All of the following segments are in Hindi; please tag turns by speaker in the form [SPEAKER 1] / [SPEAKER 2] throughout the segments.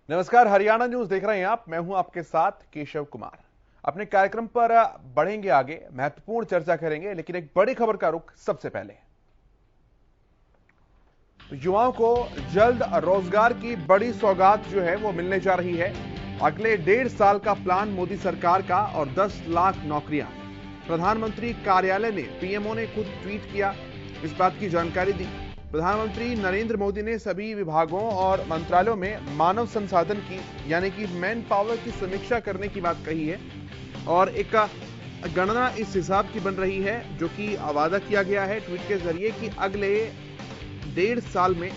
[SPEAKER 1] नमस्कार, हरियाणा न्यूज देख रहे हैं आप। मैं हूं आपके साथ केशव कुमार। अपने कार्यक्रम पर बढ़ेंगे आगे, महत्वपूर्ण चर्चा करेंगे, लेकिन एक बड़ी खबर का रुख सबसे पहले। युवाओं को जल्द रोजगार की बड़ी सौगात जो है वो मिलने जा रही है। अगले 1.5 साल का प्लान मोदी सरकार का और 10 लाख नौकरियां। प्रधानमंत्री कार्यालय ने, पीएमओ ने खुद ट्वीट किया, इस बात की जानकारी दी। प्रधानमंत्री नरेंद्र मोदी ने सभी विभागों और मंत्रालयों में मानव संसाधन की, यानी कि मैन पावर की समीक्षा करने की बात कही है। और एक गणना इस हिसाब की बन रही है, जो कि वादा किया गया है ट्वीट के जरिए, कि अगले 1.5 साल में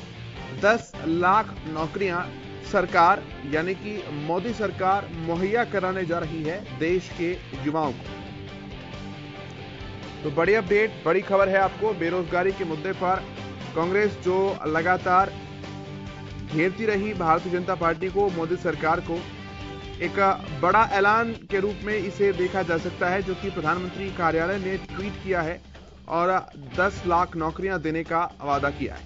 [SPEAKER 1] 10 लाख नौकरियां सरकार, यानी कि मोदी सरकार मुहैया कराने जा रही है देश के युवाओं को। तो बड़ी अपडेट, बड़ी खबर है आपको। बेरोजगारी के मुद्दे पर कांग्रेस जो लगातार घेरती रही भारतीय जनता पार्टी को, मोदी सरकार को, एक बड़ा ऐलान के रूप में इसे देखा जा सकता है, जो कि प्रधानमंत्री कार्यालय ने ट्वीट किया है और 10 लाख नौकरियां देने का वादा किया है।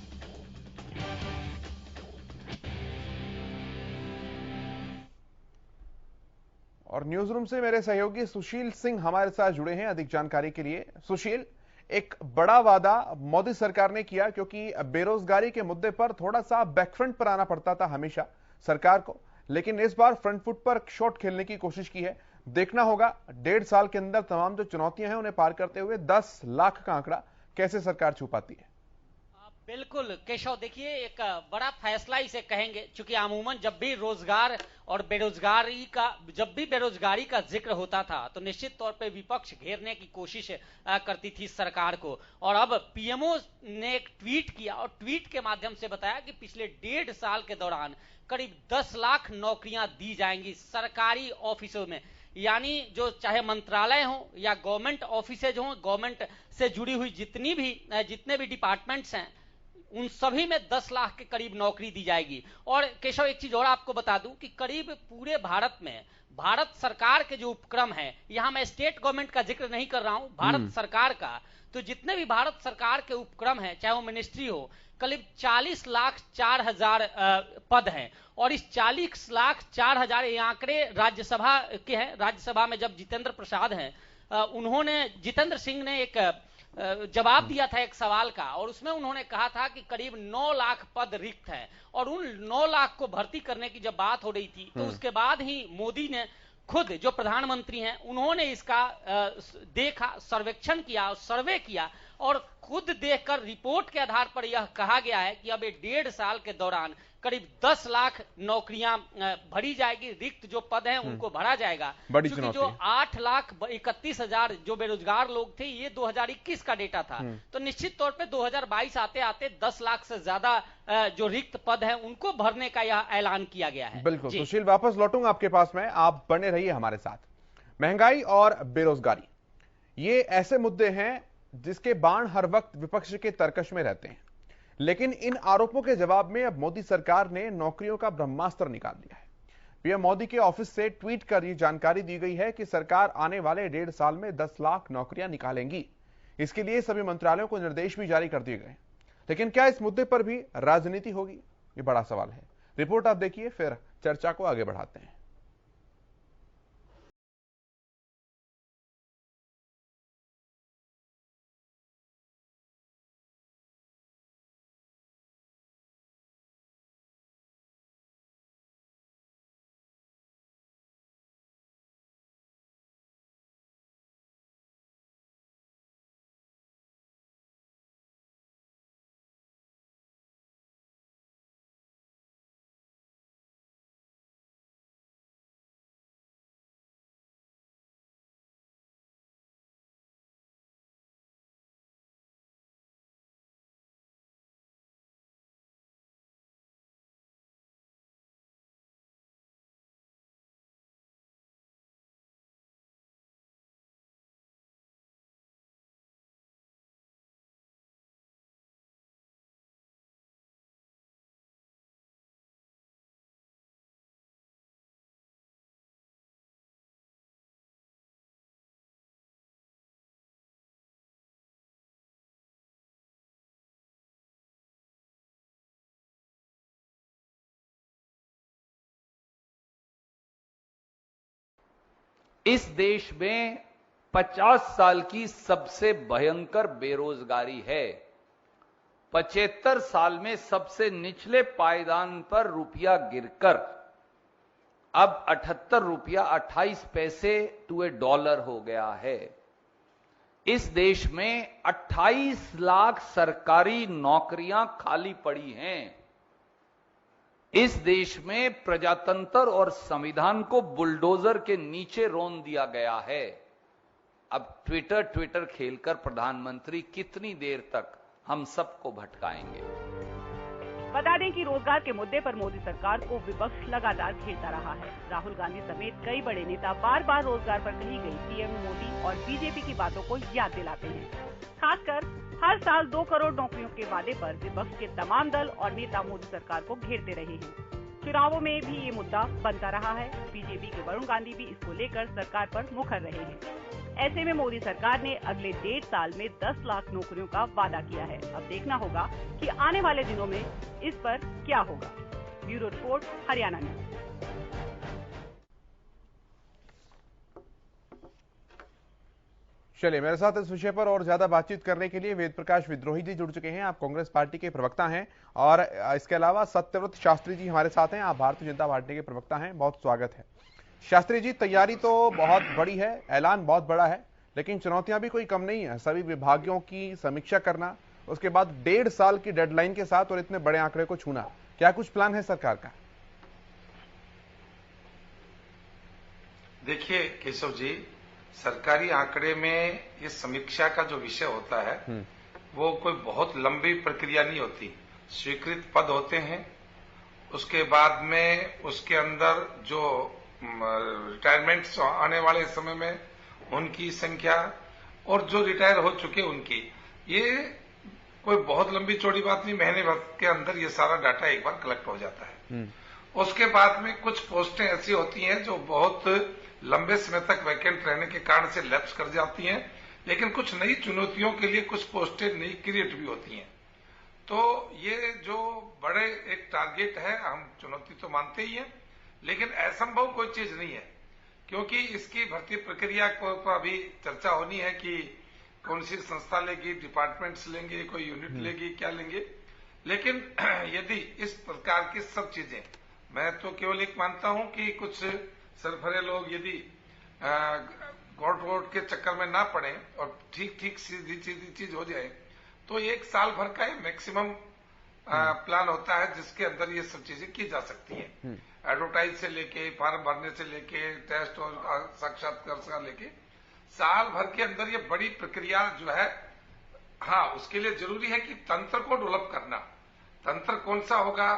[SPEAKER 1] और न्यूज रूम से मेरे सहयोगी सुशील सिंह हमारे साथ जुड़े हैं अधिक जानकारी के लिए। सुशील, एक बड़ा वादा मोदी सरकार ने किया, क्योंकि बेरोजगारी के मुद्दे पर थोड़ा सा बैकफ्रंट पर आना पड़ता था हमेशा सरकार को, लेकिन इस बार फ्रंट फुट पर शॉट खेलने की कोशिश की है। देखना होगा 1.5 साल के अंदर तमाम जो चुनौतियां हैं उन्हें पार करते हुए 10 लाख का आंकड़ा कैसे सरकार छू पाती है।
[SPEAKER 2] बिल्कुल केशव, देखिए एक बड़ा फैसला इसे कहेंगे, क्योंकि अमूमन जब भी रोजगार और बेरोजगारी का जब भी बेरोजगारी का जिक्र होता था तो निश्चित तौर पे विपक्ष घेरने की कोशिश करती थी सरकार को। और अब पीएमओ ने एक ट्वीट किया और ट्वीट के माध्यम से बताया कि पिछले 1.5 साल के दौरान करीब 10 लाख नौकरियां दी जाएंगी सरकारी ऑफिसों में। यानी जो चाहे मंत्रालय हो या गवर्नमेंट ऑफिसेज हो, गवर्नमेंट से जुड़ी हुई जितने भी डिपार्टमेंट्स हैं, उन सभी में 10 लाख के करीब नौकरी दी जाएगी। और केशव, एक चीज और आपको बता दूं कि करीब पूरे भारत में भारत सरकार के जो उपक्रम है, यहां मैं स्टेट गवर्नमेंट का जिक्र नहीं कर रहा हूं, भारत सरकार का, तो जितने भी भारत सरकार के उपक्रम है, चाहे वो मिनिस्ट्री हो, करीब 40,04,000 पद हैं। और इस 40,04,000 ये आंकड़े राज्यसभा के हैं। राज्यसभा में जब जितेंद्र प्रसाद हैं, जितेंद्र सिंह ने एक जवाब दिया था एक सवाल का, और उसमें उन्होंने कहा था कि करीब 9 लाख पद रिक्त हैं। और उन 9 लाख को भर्ती करने की जब बात हो रही थी, तो उसके बाद ही मोदी ने खुद, जो प्रधानमंत्री हैं, उन्होंने इसका देखा, सर्वेक्षण किया, सर्वे किया, और खुद देखकर रिपोर्ट के आधार पर यह कहा गया है कि अब 1.5 साल के दौरान करीब 10 लाख नौकरियां भरी जाएगी, रिक्त जो पद हैं उनको भरा जाएगा।
[SPEAKER 1] बड़ी
[SPEAKER 2] क्योंकि जो
[SPEAKER 1] चुनौती है।
[SPEAKER 2] 8,31,000 जो बेरोजगार लोग थे, ये 2021 का डेटा था। तो निश्चित तौर पे 2022 आते आते 10 लाख से ज्यादा जो रिक्त पद हैं उनको भरने का यह ऐलान किया गया है।
[SPEAKER 1] बिल्कुल
[SPEAKER 2] जी।
[SPEAKER 1] सुशील, वापस लौटूंगा आपके पास में, आप बने रहिए हमारे साथ। महंगाई और बेरोजगारी, ये ऐसे मुद्दे हैं जिसके बाण हर वक्त विपक्ष के तरकश में रहते हैं, लेकिन इन आरोपों के जवाब में अब मोदी सरकार ने नौकरियों का ब्रह्मास्त्र निकाल दिया है। पीएम मोदी के ऑफिस से ट्वीट कर यह जानकारी दी गई है कि सरकार आने वाले 1.5 साल में 10 लाख नौकरियां निकालेंगी। इसके लिए सभी मंत्रालयों को निर्देश भी जारी कर दिए गए। लेकिन क्या इस मुद्दे पर भी राजनीति होगी, ये बड़ा सवाल है। रिपोर्ट आप देखिए, फिर चर्चा को आगे बढ़ाते हैं।
[SPEAKER 3] इस देश में 50 साल की सबसे भयंकर बेरोजगारी है। 75 साल में सबसे निचले पायदान पर रुपया गिरकर अब 78 रुपया 28 पैसे टू ए डॉलर हो गया है। इस देश में 28 लाख सरकारी नौकरियां खाली पड़ी हैं। इस देश में प्रजातंत्र और संविधान को बुलडोजर के नीचे रोन दिया गया है। अब ट्विटर खेलकर प्रधानमंत्री कितनी देर तक हम सबको भटकाएंगे।
[SPEAKER 4] बता दें कि रोजगार के मुद्दे पर मोदी सरकार को विपक्ष लगातार घेरता रहा है। राहुल गांधी समेत कई बड़े नेता बार बार रोजगार पर कही गई पीएम मोदी और बीजेपी की बातों को याद दिलाते हैं। खासकर हर साल 2 करोड़ नौकरियों के वादे पर विपक्ष के तमाम दल और नेता मोदी सरकार को घेरते रहे हैं। चुनावों में भी ये मुद्दा बनता रहा है। बीजेपी के वरुण गांधी भी इसको लेकर सरकार पर मुखर रहे हैं। ऐसे में मोदी सरकार ने अगले 1.5 साल में 10 लाख नौकरियों का वादा किया है। अब देखना होगा कि आने वाले दिनों में इस पर क्या होगा। Bureau report, Haryana news.
[SPEAKER 1] चलिए, मेरे साथ इस विषय पर और ज्यादा बातचीत करने के लिए वेद प्रकाश विद्रोही जी जुड़ चुके हैं। आप कांग्रेस पार्टी के प्रवक्ता हैं और इसके अलावा सत्यव्रत शास्त्री जी हमारे साथ हैं। आप भारतीय जनता पार्टी के प्रवक्ता हैं। बहुत स्वागत है। शास्त्री जी, तैयारी तो बहुत बड़ी है, ऐलान बहुत बड़ा है, लेकिन चुनौतियां भी कोई कम नहीं है। सभी विभागों की समीक्षा करना, उसके बाद 1.5 साल की डेडलाइन के साथ और इतने बड़े आंकड़े को छूना, क्या कुछ प्लान है सरकार का?
[SPEAKER 5] देखिए केशव जी, सरकारी आंकड़े में ये समीक्षा का जो विषय होता है वो कोई बहुत लंबी प्रक्रिया नहीं होती। स्वीकृत पद होते हैं, उसके बाद में उसके अंदर जो रिटायरमेंट्स आने वाले समय में उनकी संख्या और जो रिटायर हो चुके उनकी, ये कोई बहुत लंबी चौड़ी बात नहीं। महीने भर के अंदर ये सारा डाटा एक बार कलेक्ट हो जाता है। उसके बाद में कुछ पोस्टें ऐसी होती हैं जो बहुत लंबे समय तक वैकेंट रहने के कारण से लैप्स कर जाती हैं, लेकिन कुछ नई चुनौतियों के लिए कुछ पोस्टें नई क्रिएट भी होती हैं। तो ये जो बड़े एक टारगेट है, हम चुनौती तो मानते ही हैं, लेकिन असंभव कोई चीज नहीं है, क्योंकि इसकी भर्ती प्रक्रिया को तो अभी चर्चा होनी है कि कौन सी संस्था लेगी, डिपार्टमेंट्स लेंगे, कोई यूनिट लेगी, क्या लेंगे। लेकिन यदि इस प्रकार की सब चीजें, मैं तो केवल एक मानता हूं कि कुछ सरफरे लोग यदि कोर्ट के चक्कर में ना पड़े और ठीक सीधी चीज हो जाए, तो 1 साल भर का मैक्सिमम प्लान होता है जिसके अंदर ये सब चीजें की जा सकती हैं। एडवर्टाइज से लेके, फॉर्म भरने से लेके, टेस्ट और साक्षात्कार से लेके साल भर के अंदर ये बड़ी प्रक्रिया जो है, हाँ, उसके लिए जरूरी है कि तंत्र को डेवलप करना। तंत्र कौन सा होगा,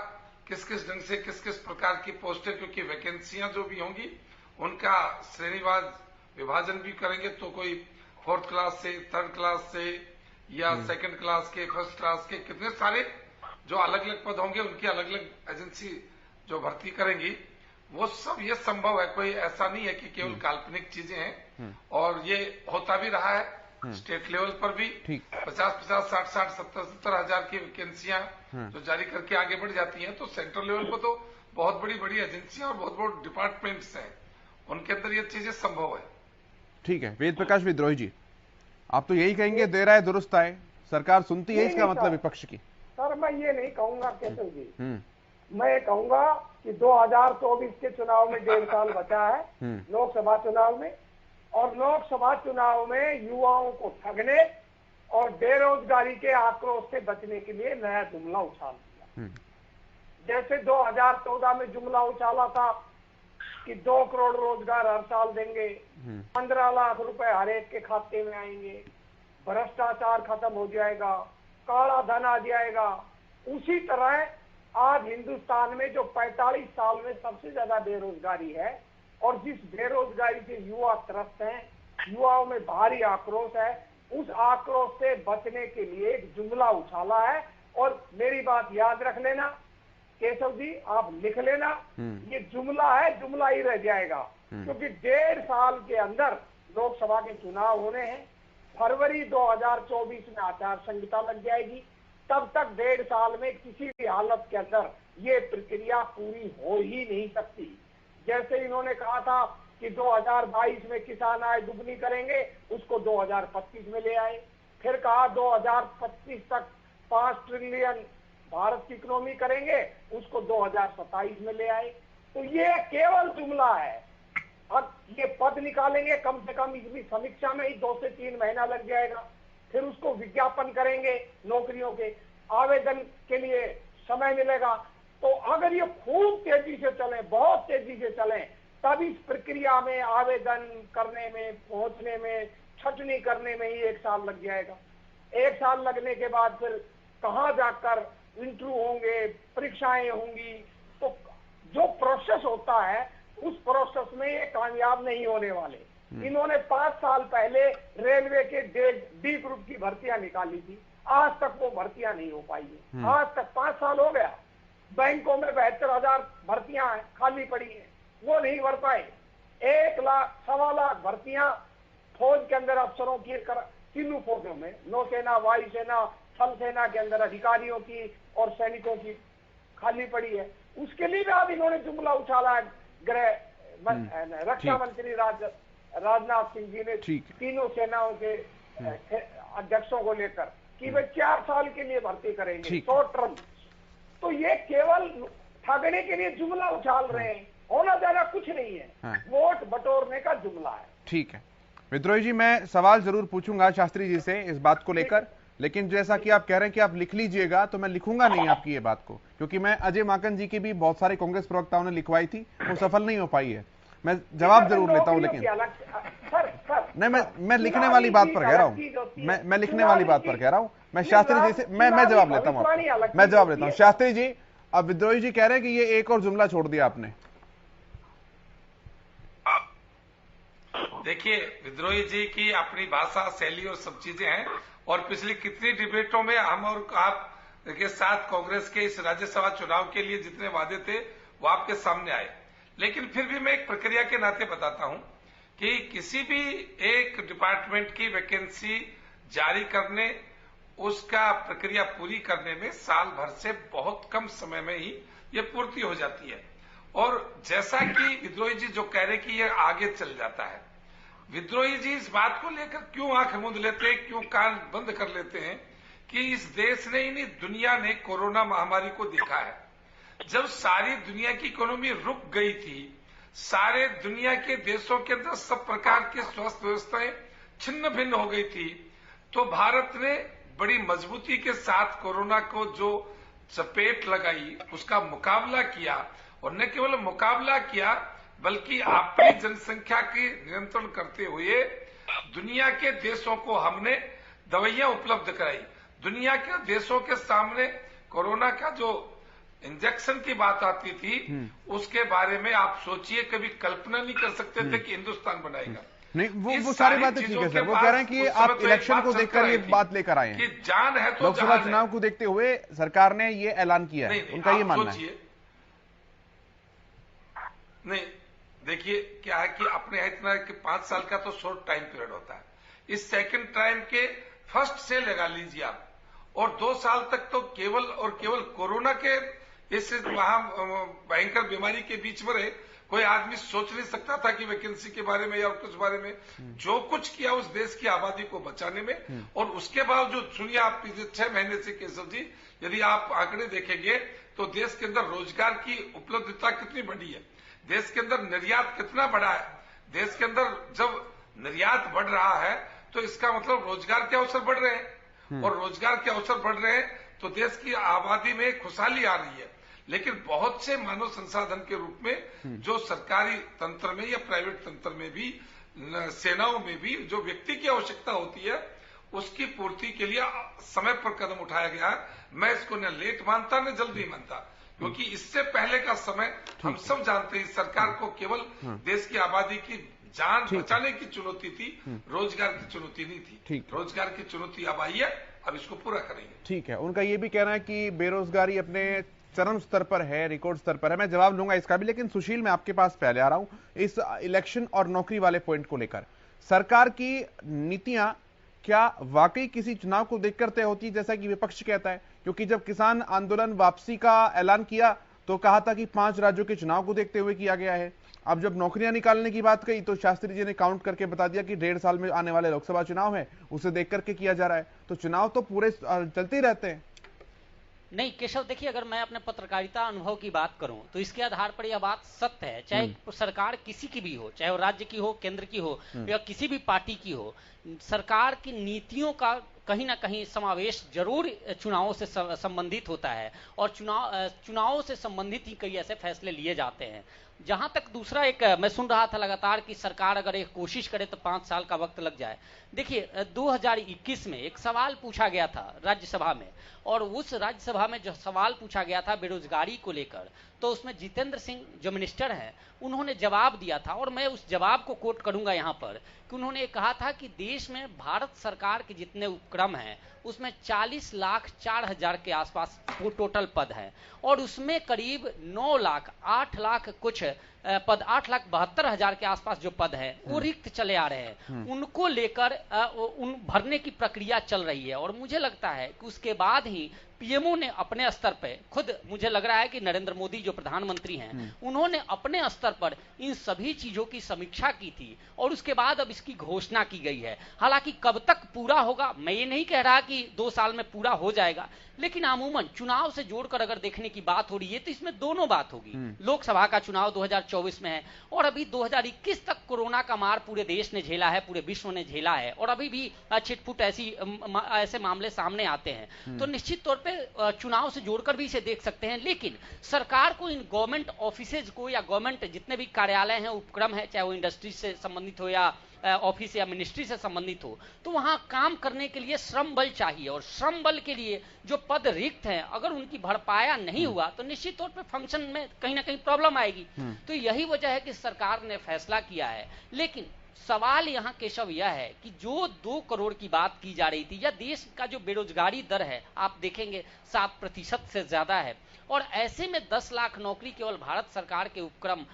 [SPEAKER 5] किस किस ढंग से किस किस प्रकार की पोस्टें, क्योंकि वैकेंसियां जो भी होंगी उनका श्रेणीवार विभाजन भी करेंगे। तो कोई 4th क्लास से, 3rd क्लास से या 2nd क्लास के, 1st क्लास के, कितने सारे जो अलग अलग पद होंगे उनकी अलग अलग एजेंसी जो भर्ती करेंगी, वो सब ये संभव है। कोई ऐसा नहीं है कि केवल काल्पनिक चीजें हैं, और ये होता भी रहा है। स्टेट लेवल पर भी 50-50, 60-60, 70-70 हजार की वैकेंसियां जो जारी करके आगे बढ़ जाती हैं। तो सेंट्रल लेवल पर तो बहुत बड़ी एजेंसियां और बहुत बड़े डिपार्टमेंट्स हैं, उनके अंदर ये चीजें संभव है।
[SPEAKER 1] ठीक है, वेद प्रकाश विद्रोही जी, आप तो यही कहेंगे देर आए दुरुस्त आए, सरकार सुनती है, इसका मतलब विपक्ष की?
[SPEAKER 6] सर, मैं ये नहीं कहूंगा केशव जी, मैं कहूंगा कि 2024 के चुनाव में 1.5 साल बचा है लोकसभा चुनाव में, और लोकसभा चुनाव में युवाओं को ठगने और बेरोजगारी के आक्रोश से बचने के लिए नया जुमला उछाल दिया। जैसे 2014 में जुमला उछाला था कि 2 करोड़ रोजगार हर साल देंगे, 15 लाख रुपए हर एक के खाते में आएंगे, भ्रष्टाचार खत्म हो जाएगा, काला धन आ जाएगा। उसी तरह आज हिंदुस्तान में जो 45 साल में सबसे ज्यादा बेरोजगारी है और जिस बेरोजगारी से युवा त्रस्त हैं, युवाओं में भारी आक्रोश है, उस आक्रोश से बचने के लिए एक जुमला उछाला है। और मेरी बात याद रख लेना केशव जी, आप लिख लेना, ये जुमला है, जुमला ही रह जाएगा, क्योंकि 1.5 साल के अंदर लोकसभा के चुनाव होने हैं। फरवरी 2024 में आचार संहिता लग जाएगी। तब तक 1.5 साल में किसी भी हालत के अंदर ये प्रक्रिया पूरी हो ही नहीं सकती। जैसे इन्होंने कहा था कि 2022 में किसान आय दुगनी करेंगे, उसको 2025 में ले आए। फिर कहा 2025 तक 5 ट्रिलियन भारत की इकोनॉमी करेंगे, उसको 2027 में ले आए। तो ये केवल जुमला है। अब ये पद निकालेंगे, कम से कम इसकी समीक्षा में ही 2 से 3 महीना लग जाएगा। फिर उसको विज्ञापन करेंगे, नौकरियों के आवेदन के लिए समय मिलेगा। तो अगर ये खूब तेजी से चले, बहुत तेजी से चले, तब इस प्रक्रिया में आवेदन करने में, पहुंचने में, छटनी करने में ही 1 साल लग जाएगा। 1 साल लगने के बाद फिर कहां जाकर इंटरव्यू होंगे, परीक्षाएं होंगी। तो जो प्रोसेस होता है उस प्रोसेस में ये कामयाब नहीं होने वाले। इन्होंने 5 साल पहले रेलवे के डी ग्रुप की भर्तियां निकाली थी, आज तक वो भर्तियां नहीं हो पाई है। आज तक 5 साल हो गया। बैंकों में 72,000 भर्तियां खाली पड़ी हैं, वो नहीं भर पाए। 1 लाख 1.25 लाख भर्तियां फौज के अंदर अफसरों की तीनों फौजों में, नौसेना, वायुसेना, थल सेना के अंदर अधिकारियों की और सैनिकों की खाली पड़ी है। उसके लिए भी अब इन्होंने जुमला उछाला है। रक्षा मंत्री राजनाथ सिंह जी ने तीनों सेनाओं के अध्यक्षों को लेकर कि वे 4 साल के लिए भर्ती करेंगे, शॉर्ट टर्म। तो ये केवल ठगने के लिए जुमला उछाल रहे हैं, होना ज्यादा कुछ नहीं है। वोट बटोरने का जुमला है।
[SPEAKER 1] ठीक है विद्रोही जी, मैं सवाल जरूर पूछूंगा शास्त्री जी से इस बात को लेकर, लेकिन जैसा कि आप कह रहे हैं कि आप लिख लीजिएगा, तो मैं लिखूंगा नहीं आपकी ये बात को, क्योंकि मैं अजय माकन जी की भी बहुत सारे कांग्रेस प्रवक्ताओं ने लिखवाई थी, वो सफल नहीं हो पाई है। मैं जवाब जरूर लेता हूं, लेकिन नहीं, मैं लिखने वाली बात पर कह रहा हूं, मैं लिखने वाली बात पर कह रहा हूं। मैं शास्त्री जी से मैं जवाब लेता हूं, मैं जवाब लेता हूं। शास्त्री जी, अब विद्रोही जी कह रहे हैं कि ये एक और जुमला छोड़ दिया आपने।
[SPEAKER 5] देखिए, विद्रोही जी की अपनी भाषा, शैली और सब चीजें हैं, और पिछली कितनी डिबेटों में हम और आप के साथ कांग्रेस के इस राज्यसभा चुनाव के लिए जितने वादे थे वो आपके सामने आए। लेकिन फिर भी मैं एक प्रक्रिया के नाते बताता हूं कि किसी भी एक डिपार्टमेंट की वैकेंसी जारी करने, उसका प्रक्रिया पूरी करने में साल भर से बहुत कम समय में ही ये पूर्ति हो जाती है। और जैसा कि विद्रोही जी जो कह रहे कि ये आगे चल जाता है, विद्रोही जी इस बात को लेकर क्यों आंख मूंद लेते हैं, क्यों कान बंद कर लेते हैं कि इस देश ने ही नहीं, दुनिया ने कोरोना महामारी को देखा है। जब सारी दुनिया की इकोनॉमी रुक गई थी, सारे दुनिया के देशों के अंदर सब प्रकार की स्वास्थ्य व्यवस्थाएं छिन्न भिन्न हो गई थी, तो भारत ने बड़ी मजबूती के साथ कोरोना को जो चपेट लगाई, उसका मुकाबला किया। और न केवल मुकाबला किया, बल्कि अपनी जनसंख्या की नियंत्रण करते हुए दुनिया के देशों को हमने दवाइयां उपलब्ध कराई। दुनिया के देशों के सामने कोरोना का जो इंजेक्शन की बात आती थी, उसके बारे में आप सोचिए, कभी कल्पना नहीं कर सकते थे कि हिंदुस्तान बनाएगा।
[SPEAKER 1] नहीं, वो सारी बातें ठीक है सर, वो कह रहे हैं कि आप इलेक्शन को देखकर ये बात लेकर आए हैं
[SPEAKER 5] कि जान है तो
[SPEAKER 1] लोकसभा चुनाव को देखते हुए सरकार ने ये ऐलान किया है, उनका ये मानना है।
[SPEAKER 5] नहीं, देखिए क्या है कि अपने इतना कि 5 साल का तो शॉर्ट टाइम पीरियड होता है। इस सेकंड टाइम के फर्स्ट से लगा लीजिए आप, और 2 साल तक तो केवल और केवल कोरोना के इस भयंकर बीमारी के बीच में रहे। कोई आदमी सोच नहीं सकता था कि वैकेंसी के बारे में या कुछ बारे में। जो कुछ किया उस देश की आबादी को बचाने में, और उसके बावजूद सुनिए आप, पिछले 6 महीने से केशव जी यदि आप आंकड़े देखेंगे तो देश के अंदर रोजगार की उपलब्धता कितनी बढ़ी है, देश के अंदर निर्यात कितना बढ़ा है। देश के अंदर जब निर्यात बढ़ रहा है तो इसका मतलब रोजगार के अवसर बढ़ रहे हैं, और रोजगार के अवसर बढ़ रहे हैं तो देश की आबादी में खुशहाली आ रही है। लेकिन बहुत से मानव संसाधन के रूप में जो सरकारी तंत्र में या प्राइवेट तंत्र में भी, सेनाओं में भी जो व्यक्ति की आवश्यकता होती है, उसकी पूर्ति के लिए समय पर कदम उठाया गया है। मैं इसको न लेट मानता न जल्दी मानता, क्योंकि इससे पहले का समय हम सब जानते हैं, सरकार को केवल देश की आबादी की जान बचाने की चुनौती थी, रोजगार की चुनौती नहीं थी। रोजगार की चुनौती अब आई है, अब इसको पूरा करेंगे।
[SPEAKER 1] ठीक है, उनका ये भी कहना है कि बेरोजगारी अपने चरम स्तर पर है, रिकॉर्ड स्तर पर है। मैं जवाब लूंगा इसका भी, लेकिन सुशील मैं आपके पास पहले आ रहा हूं इस इलेक्शन और नौकरी वाले पॉइंट को लेकर। सरकार की नीतियां क्या वाकई किसी चुनाव को देखकर तय होती है, जैसा कि विपक्ष कहता है? क्योंकि जब किसान आंदोलन वापसी का ऐलान किया तो कहा था कि 5 राज्यों के चुनाव को देखते हुए किया गया है। अब जब नौकरियां निकालने की बात कही तो शास्त्री जी ने काउंट करके बता दिया कि 1.5 साल में आने वाले लोकसभा चुनाव है, उसे देख करके किया जा रहा है। तो चुनाव तो पूरे चलते ही रहते हैं।
[SPEAKER 2] नहीं केशव, देखिए अगर मैं अपने पत्रकारिता अनुभव की बात करूं तो इसके आधार पर यह बात सत्य है, चाहे सरकार किसी की भी हो, चाहे वो राज्य की हो, केंद्र की हो या किसी भी पार्टी की हो, सरकार की नीतियों का कहीं ना कहीं समावेश जरूर चुनावों से संबंधित होता है और चुनावों से संबंधित ही कई ऐसे फैसले लिए जाते हैं। जहां तक दूसरा एक मैं सुन रहा था लगातार कि सरकार अगर एक कोशिश करे तो 5 साल का वक्त लग जाए। देखिए 2021 में एक सवाल पूछा गया था राज्यसभा में, और उस राज्यसभा में जो सवाल पूछा गया था बेरोजगारी को लेकर, तो उसमें जितेंद्र सिंह जो मिनिस्टर हैं उन्होंने जवाब दिया था, और मैं उस जवाब को कोट करूंगा यहां पर कि उन्होंने कहा था कि देश में भारत सरकार के जितने उपक्रम हैं उसमें 40,04,000 के आसपास टोटल पद हैं, और उसमें करीब 8 लाख कुछ पद, 8,72,000 के आसपास जो पद हैं वो रिक्त चले आ रहे हैं। उनको लेकर उन भरने की प्रक्रिया चल रही है, और मुझे लगता है कि उसके बाद ही पीएमओ ने अपने स्तर पर, खुद मुझे लग रहा है कि नरेंद्र मोदी जो प्रधानमंत्री हैं उन्होंने अपने स्तर पर इन सभी चीजों की समीक्षा की थी, और उसके बाद अब इसकी घोषणा की गई है। हालांकि कब तक पूरा होगा मैं ये नहीं कह रहा कि 2 साल में पूरा हो जाएगा, लेकिन अमूमन चुनाव से जोड़कर अगर देखने की बात हो रही है तो इसमें दोनों बात होगी। लोकसभा का चुनाव 2024 में है, और अभी 2021 तक कोरोना का मार पूरे देश ने झेला है, पूरे विश्व ने झेला है, और अभी भी छिटपुट ऐसे मामले सामने आते हैं। तो निश्चित तौर पे चुनाव से जोड़कर भी इसे देख सकते हैं, लेकिन सरकार को इन गवर्नमेंट ऑफिसेज को या गवर्नमेंट जितने भी कार्यालय हैं, उपक्रम है, चाहे वो इंडस्ट्री से संबंधित हो या ऑफिस या मिनिस्ट्री से संबंधित हो, तो वहां काम करने के लिए श्रम बल चाहिए, और श्रम बल के लिए जो पद रिक्त हैं अगर उनकी भरपाया नहीं हुआ तो निश्चित तौर पे फंक्शन में कहीं ना कहीं प्रॉब्लम आएगी। तो यही वजह है कि सरकार ने फैसला किया है। लेकिन सवाल यहां केशव यह है कि जो 2 करोड़ की बात की जा रही थी, या देश का जो बेरोजगारी दर है आप देखेंगे 7% से ज्यादा है, और ऐसे में 10 लाख नौकरी केवल भारत सरकार के उपक्रम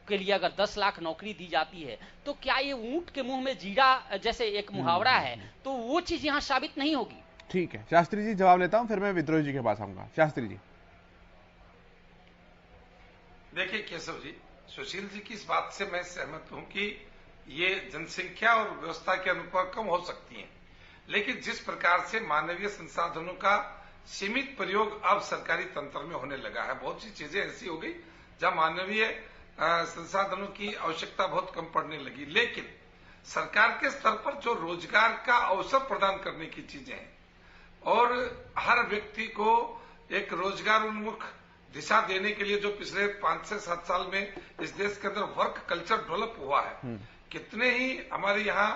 [SPEAKER 2] के लिए अगर 10 लाख नौकरी दी जाती है तो क्या ये ऊंट के मुंह में जीरा जैसे एक मुहावरा है, तो वो चीज यहां साबित नहीं होगी।
[SPEAKER 1] ठीक है शास्त्री जी, जवाब लेता हूं, फिर मैं विद्रोही जी के पास आऊंगा। शास्त्री जी।
[SPEAKER 5] देखिए केशव जी, सुशील जी की इस बात से मैं सहमत हूं कि ये जनसंख्या और व्यवस्था के अनुपात कम हो सकती हैं, लेकिन जिस प्रकार से मानवीय संसाधनों का सीमित प्रयोग अब सरकारी तंत्र में होने लगा है, बहुत सी चीजें ऐसी हो गई जहां मानवीय संसाधनों की आवश्यकता बहुत कम पड़ने लगी। लेकिन सरकार के स्तर पर जो रोजगार का अवसर प्रदान करने की चीजें हैं और हर व्यक्ति को एक रोजगार उन्मुख दिशा देने के लिए जो पिछले 5 से 7 साल में इस देश के अंदर वर्क कल्चर डेवलप हुआ है, कितने ही हमारे यहाँ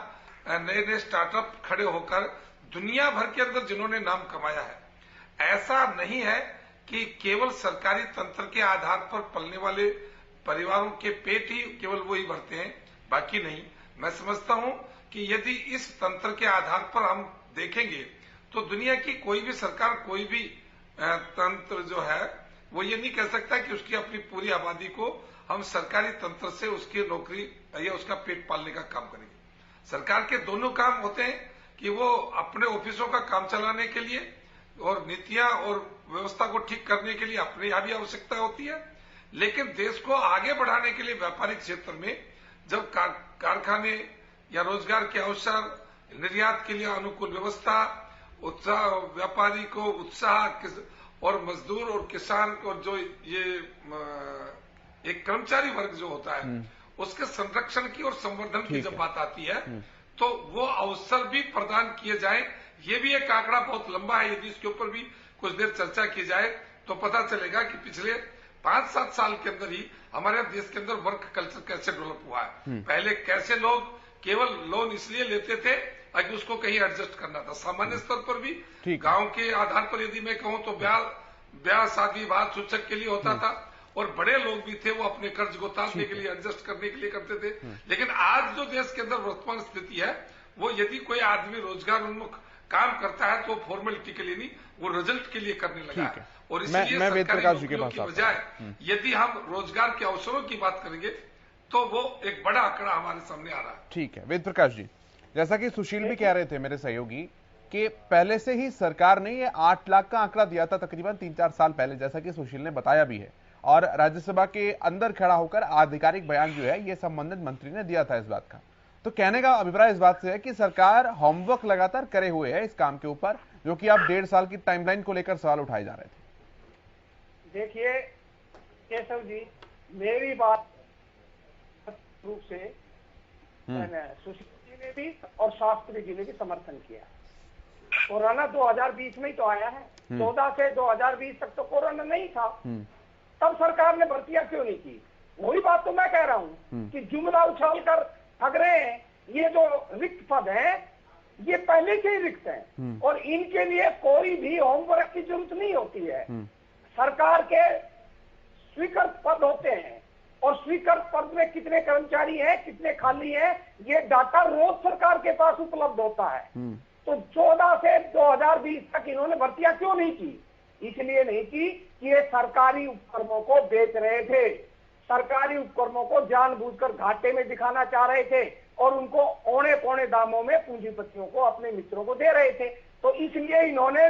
[SPEAKER 5] नए नए स्टार्टअप खड़े होकर दुनिया भर के अंदर जिन्होंने नाम कमाया है। ऐसा नहीं है कि केवल सरकारी तंत्र के आधार पर पलने वाले परिवारों के पेट ही केवल वो ही भरते हैं, बाकी नहीं। मैं समझता हूं कि यदि इस तंत्र के आधार पर हम देखेंगे तो दुनिया की कोई भी सरकार, कोई भी तंत्र जो है वो ये नहीं कह सकता कि उसकी अपनी पूरी आबादी को हम सरकारी तंत्र से उसकी नौकरी या उसका पेट पालने का काम करेंगे। सरकार के दोनों काम होते हैं कि वो अपने ऑफिसों का काम चलाने के लिए और नीतियां और व्यवस्था को ठीक करने के लिए अपने यहां भी आवश्यकता होती है, लेकिन देश को आगे बढ़ाने के लिए व्यापारिक क्षेत्र में जब कारखाने या रोजगार के अवसर, निर्यात के लिए अनुकूल व्यवस्था, उत्साह, व्यापारी को उत्साह और मजदूर और किसान और जो ये एक कर्मचारी वर्ग जो होता है उसके संरक्षण की और संवर्धन की जब बात आती है तो वो अवसर भी प्रदान किए जाए। ये भी एक आंकड़ा बहुत लंबा है, यदि इसके ऊपर भी कुछ देर चर्चा की जाए तो पता चलेगा कि पिछले 5-7 साल के अंदर ही हमारे देश के अंदर वर्क कल्चर कैसे डेवलप हुआ है। पहले कैसे लोग केवल लोन इसलिए लेते थे कि उसको कहीं एडजस्ट करना था। सामान्य स्तर पर भी गांव के आधार पर यदि मैं कहूं तो ब्याह शादी बात सूचक के लिए होता था, और बड़े लोग भी थे वो अपने कर्ज को तारने के लिए, एडजस्ट करने के लिए करते थे। लेकिन आज जो देश के अंदर वर्तमान स्थिति है वो यदि कोई आदमी रोजगार उन्मुख काम करता है तो फॉर्मेलिटी के लिए नहीं, वो रिजल्ट के लिए करने लगा है। और इसलिए सरकारी नौकरियों की बजाय यदि हम रोजगार के अवसरों की बात करेंगे तो वो एक बड़ा आंकड़ा हमारे सामने आ रहा है।
[SPEAKER 1] ठीक है वेद प्रकाश जी, जैसा कि सुशील भी कह रहे थे मेरे सहयोगी कि पहले से ही सरकार ने ये 8 लाख का आंकड़ा दिया था तकरीबन 3-4 साल पहले, जैसा कि सुशील ने बताया भी है, और राज्यसभा के अंदर खड़ा होकर आधिकारिक बयान जो है ये संबंधित मंत्री ने दिया था इस बात का। तो कहने का अभिप्राय इस बात से है कि सरकार होमवर्क लगातार करे हुए है इस काम के ऊपर, जो कि आप 1.5 साल की टाइमलाइन को लेकर सवाल उठाए जा रहे थे।
[SPEAKER 6] देखिए केशव जी, मेरी बात रूप से सुशील जी ने भी और शास्त्री जी ने भी समर्थन किया। कोरोना 2020 में ही तो आया है, 14 से 2020 तक तो कोरोना नहीं था, तब सरकार ने भर्तियां क्यों नहीं की? वही बात तो मैं कह रहा हूं कि जुमला उछाल कर ठग रहे हैं। ये जो रिक्त पद है ये पहले से ही रिक्त है और इनके लिए कोई भी होमवर्क की जरूरत नहीं होती है। सरकार के स्वीकृत पद होते हैं और स्वीकृत पद में कितने कर्मचारी हैं, कितने खाली हैं, ये डाटा रोज सरकार के पास उपलब्ध होता है। तो 14 से 2020 तक इन्होंने भर्तियां क्यों नहीं की? इसलिए नहीं की कि ये सरकारी उपक्रमों को बेच रहे थे, सरकारी उपक्रमों को जानबूझकर घाटे में दिखाना चाह रहे थे और उनको औने पौने दामों में पूंजीपतियों को, अपने मित्रों को दे रहे थे। तो इसलिए इन्होंने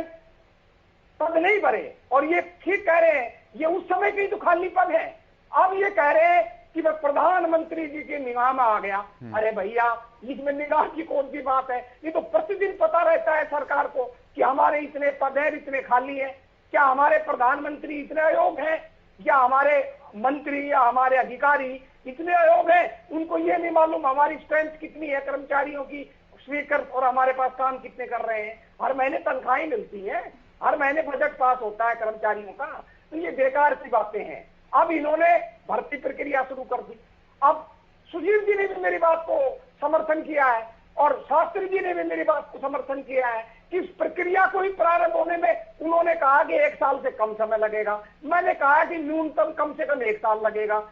[SPEAKER 6] पद नहीं भरे और ये ठीक कह रहे हैं, ये उस समय के तो खाली पद है। अब ये कह रहे हैं कि मैं प्रधानमंत्री जी की निगाह में आ गया। अरे भैया, इसमें निगाह की कौन सी बात है? ये तो प्रतिदिन पता रहता है सरकार को कि हमारे इतने पद हैं, इतने खाली हैं। क्या हमारे प्रधानमंत्री इतने अयोग्य हैं या हमारे मंत्री या हमारे अधिकारी इतने अयोग्य हैं? उनको ये नहीं मालूम हमारी स्ट्रेंथ कितनी है कर्मचारियों की स्वीकृत और हमारे पास काम कितने कर रहे हैं? हर महीने तनख्वाहें मिलती हैं, हर महीने बजट पास होता है कर्मचारियों का। तो ये बेकार सी बातें हैं। अब इन्होंने भर्ती प्रक्रिया शुरू कर दी। अब सुशील जी ने भी मेरी बात को समर्थन किया है और शास्त्री जी ने भी मेरी बात को समर्थन किया है कि इस प्रक्रिया को ही प्रारंभ होने में उन्होंने कहा कि 1 साल से कम समय लगेगा। मैंने कहा कि न्यूनतम कम से कम 1 साल लगेगा।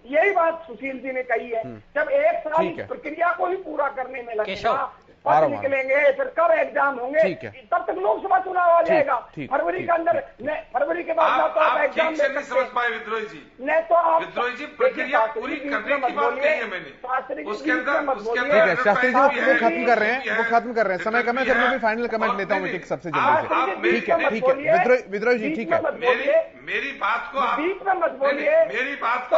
[SPEAKER 6] यही बात सुशील जी ने कही है। जब 1 साल इस प्रक्रिया को ही पूरा करने में लगेगा, पद निकलेंगे, फिर कब एग्जाम होंगे, तब तक लोकसभा चुनाव आ जाएगा। फरवरी के अंदर, फरवरी के बाद
[SPEAKER 5] आप एग्जाम नहीं समझ पाए विद्रोही जी।
[SPEAKER 6] नहीं तो आप
[SPEAKER 5] विद्रोही जी प्रक्रिया पूरी करने की बात कही है मैंने। उसके अंदर
[SPEAKER 1] ठीक है, शास्त्री जी वो खत्म कर रहे हैं, वो खत्म कर रहे हैं। समय कम है, फिर मैं भी फाइनल कमेंट लेता हूँ सबसे जल्दी से। ठीक है, ठीक है विद्रोही जी, ठीक है।
[SPEAKER 5] मेरी बात को
[SPEAKER 6] बीच में मत बोलिए।
[SPEAKER 5] मेरी बात को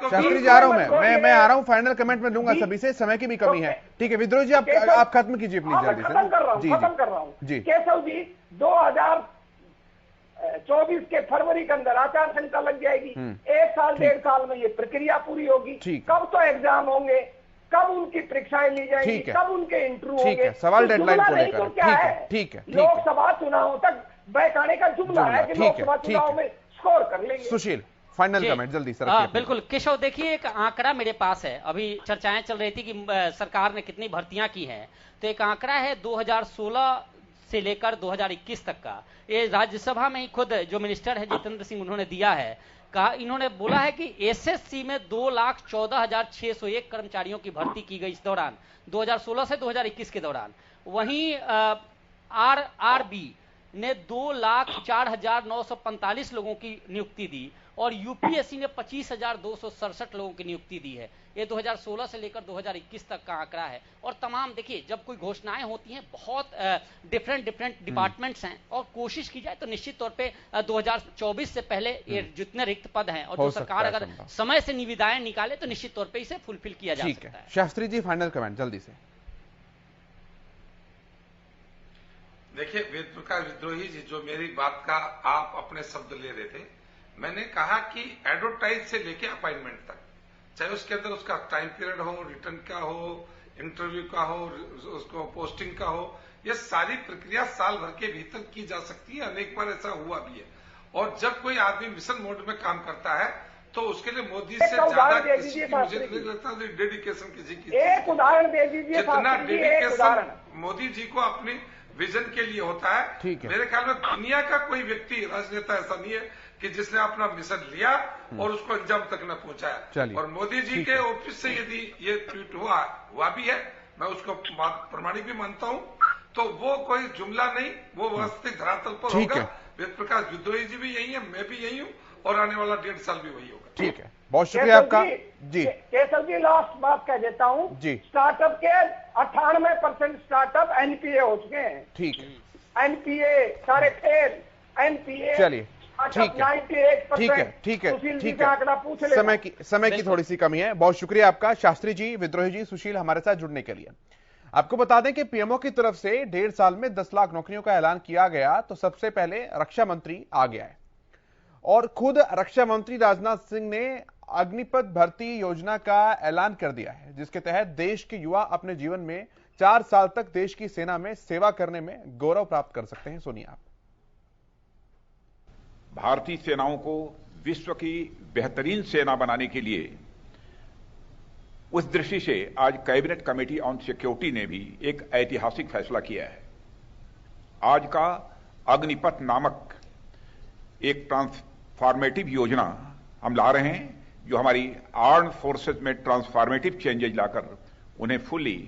[SPEAKER 1] शास्त्री जी आ रहा हूँ मैं आ रहा हूँ, फाइनल कमेंट में दूंगा सभी से, समय की भी कमी है। ठीक है विद्रोही जी, आप खत्म कीजिए प्लीज जल्दी से।
[SPEAKER 6] खत्म कर रहा हूँ जी केशव जी। 2024 के फरवरी के अंदर आचार संहिता लग जाएगी। 1 साल 1.5 साल में ये प्रक्रिया पूरी होगी। कब तो एग्जाम होंगे, कब उनकी परीक्षाएं ली जाएंगी, कब उनके इंटरव्यू होंगे।
[SPEAKER 1] सवाल डेडलाइन को लेकर।
[SPEAKER 6] क्या है,
[SPEAKER 1] ठीक है,
[SPEAKER 6] लोकसभा चुनाव तक बहकाने का जुमला है कि लोकसभा चुनाव में स्कोर कर लेंगे।
[SPEAKER 1] सुशील फाइनल कमेंट जल्दी सर।
[SPEAKER 2] बिल्कुल केशव, देखिए एक आंकड़ा मेरे पास है। अभी चर्चाएं चल रही थी कि सरकार ने कितनी भर्तियां की हैं, तो एक आंकड़ा है 2016 से लेकर 2021 तक का। ये राज्यसभा में ही खुद जो मिनिस्टर है जितेंद्र सिंह, उन्होंने दिया है। कहा, इन्होंने बोला है कि एसएससी में 2,14,601 कर्मचारियों की भर्ती की गई इस दौरान, 2016 से 2021 के दौरान। वहीं आरआरबी ने 2,04,945 लोगों की नियुक्ति दी और यूपीएससी ने 25,267 लोगों की नियुक्ति दी है। ये 2016 से लेकर 2021 तक का आंकड़ा है। और तमाम देखिए, जब कोई घोषणाएं होती हैं, बहुत डिफरेंट डिपार्टमेंट्स हैं और कोशिश की जाए तो निश्चित तौर पे 2024 से पहले ये जितने रिक्त पद हैं और जो सरकार अगर समय से निविदाएं निकाले तो निश्चित तौर पे इसे फुलफिल किया जा सकता है।
[SPEAKER 1] शास्त्री जी फाइनल कमेंट जल्दी से।
[SPEAKER 5] देखिए वेदप्रकाश विद्रोही जी, जो मेरी बात का आप अपने शब्द ले रहे थे, मैंने कहा कि एडवर्टाइज से लेके अपॉइंटमेंट तक, चाहे उसके अंदर उसका टाइम पीरियड हो, रिटर्न का हो, इंटरव्यू का हो, उसको पोस्टिंग का हो, ये सारी प्रक्रिया साल भर के भीतर की जा सकती है। अनेक बार ऐसा हुआ भी है। और जब कोई आदमी मिशन मोड में काम करता है तो उसके लिए मोदी से ज्यादा किसी की, मुझे नहीं लगता डेडिकेशन किसी की।
[SPEAKER 6] एक उदाहरण दे दीजिए।
[SPEAKER 5] जितना डेडिकेशन मोदी जी को अपनी विजन के लिए होता है, मेरे ख्याल में दुनिया का कोई व्यक्ति, राजनेता ऐसा नहीं है कि जिसने अपना मिशन लिया और उसको अंजाम तक न पहुंचाया। और मोदी जी के ऑफिस से यदि ये ट्वीट हुआ भी है, मैं उसको प्रमाणिक भी मानता हूं, तो वो कोई जुमला नहीं, वो वास्तविक धरातल पर होगा। वेदप्रकाश विद्रोही जी भी यही है, मैं भी यही हूं और आने वाला 1.5 साल भी वही होगा।
[SPEAKER 1] ठीक है, बहुत शुक्रिया आपका जी।
[SPEAKER 6] केशव जी लास्ट बात कह देता हूं जी। स्टार्टअप के 98% स्टार्टअप एनपीए हो चुके हैं।
[SPEAKER 1] ठीक है,
[SPEAKER 6] एनपीए सारे फेल, एनपीए
[SPEAKER 1] चलिए ठीक है
[SPEAKER 6] 98%
[SPEAKER 1] ठीक है
[SPEAKER 6] सुशील जी
[SPEAKER 1] ठीक
[SPEAKER 6] का
[SPEAKER 1] है
[SPEAKER 6] आंकड़ा पूछ लेना।
[SPEAKER 1] समय की थोड़ी सी कमी है। बहुत शुक्रिया आपका शास्त्री जी, विद्रोही जी, सुशील हमारे साथ जुड़ने के लिए। आपको बता दें कि पीएमओ की तरफ से 1.5 साल में 10 लाख नौकरियों का ऐलान किया गया, तो सबसे पहले रक्षा मंत्री आ गया है और खुद रक्षा मंत्री राजनाथ सिंह ने अग्निपथ भर्ती योजना का ऐलान कर दिया है, जिसके तहत देश के युवा अपने जीवन में 4 साल तक देश की सेना में सेवा करने में गौरव प्राप्त कर सकते हैं। सुनिए आप।
[SPEAKER 7] भारतीय सेनाओं को विश्व की बेहतरीन सेना बनाने के लिए उस दृष्टि से आज कैबिनेट कमेटी ऑन सिक्योरिटी ने भी एक ऐतिहासिक फैसला किया है। आज का अग्निपथ नामक एक ट्रांसफॉर्मेटिव योजना हम ला रहे हैं, जो हमारी आर्म्ड फोर्सेस में ट्रांसफॉर्मेटिव चेंजेज लाकर उन्हें फुली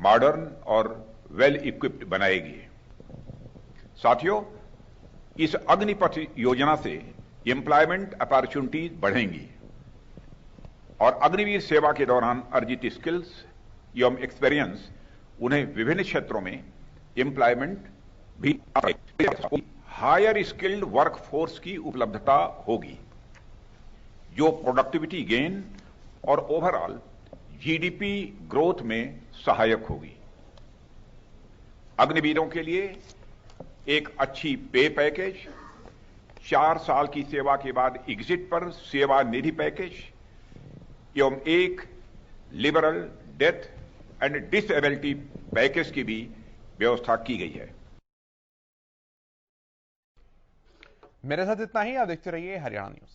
[SPEAKER 7] मॉडर्न और वेल इक्विप्ड बनाएगी। साथियों, इस अग्निपथ योजना से एम्प्लॉयमेंट अपॉर्चुनिटीज बढ़ेंगी और अग्निवीर सेवा के दौरान अर्जित स्किल्स एवं एक्सपीरियंस उन्हें विभिन्न क्षेत्रों में एम्प्लॉयमेंट भी हायर स्किल्ड वर्कफोर्स की उपलब्धता होगी, जो प्रोडक्टिविटी गेन और ओवरऑल जीडीपी ग्रोथ में सहायक होगी। अग्निवीरों के लिए एक अच्छी पे पैकेज, 4 साल की सेवा के बाद एग्जिट पर सेवा निधि पैकेज एवं एक liberal death and disability package की भी व्यवस्था की गई है।
[SPEAKER 1] मेरे साथ इतना ही। आप देखते रहिए हरियाणा न्यूज।